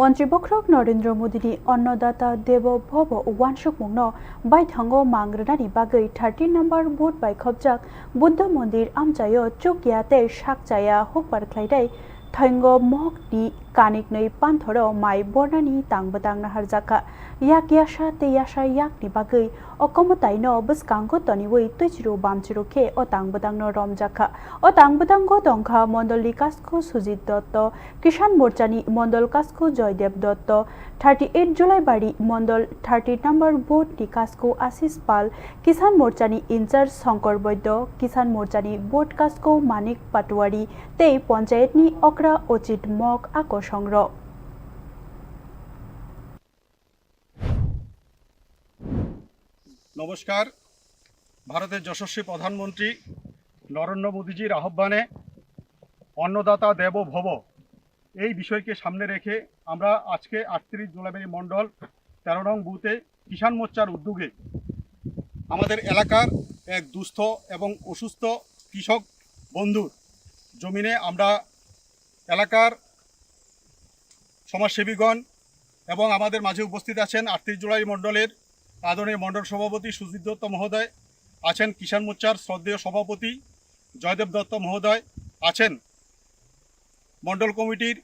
মন্ত্রী বক্রক নরেন্দ্র মোদীनि अन्नदाता देव भव वानसुक मुंनो बायथांगो मांग्रोनानि बागै 13 नम्बर बुथ बाय खबजाक बुद्ध मन्दिर आमचायो चुकियाते साकचाया हुकबारख्लायदाय थांगो महकनि कानिकनै पान्थरो माइ बरनानि तांबोतां नाहारजाका याक यासा ते यासा याकनि बागै अकमतायनो बसकांगो तनिवै तुइचिरु बामचिरुखे ओ तांबोतांनो रमजाका ओ तांबोतांगो दंखा मण्डलनि कास्को सुजित दत्त किसान मोर्चानि मण्डल कास्को जयदेव दत्त 38 जुलाईबाड़ी मंडल 30 नम्बर बोर्ड कास्को आशीष पाल किसान मोर्चानि इनचार्ज शंकर वैद्य किसान मोर्चानि बोर्ड कास्को मानिक पाटवारी ते पंचायतनि अक्रा अचित मक आको संग्रह नमस्कार। भारतेर यशस्वी प्रधानमंत्री नरेंद्र मोदीजिर आह्वाने अन्नदाता देवो भव এই বিষয়কে সামনে রেখে আমরা আজকে 38 জুলাইবাড়ি মণ্ডল 13 নং বুথে কিষাণ মোর্চার উদ্যোগে আমাদের এলাকার এক দুস্থ এবং অসুস্থ কৃষক বন্ধুর জমিনে আমরা এলাকার সমাজসেবীগণ এবং আমাদের মাঝে উপস্থিত আছেন 38 জুলাই মণ্ডলের আদরণীয় মণ্ডল সভাপতি সুজিত দত্ত মহোদয়, আছেন কিষাণ মোর্চার শ্রদ্ধেয় সভাপতি জয়দেব দত্ত মহোদয়, আছেন মণ্ডল কমিটির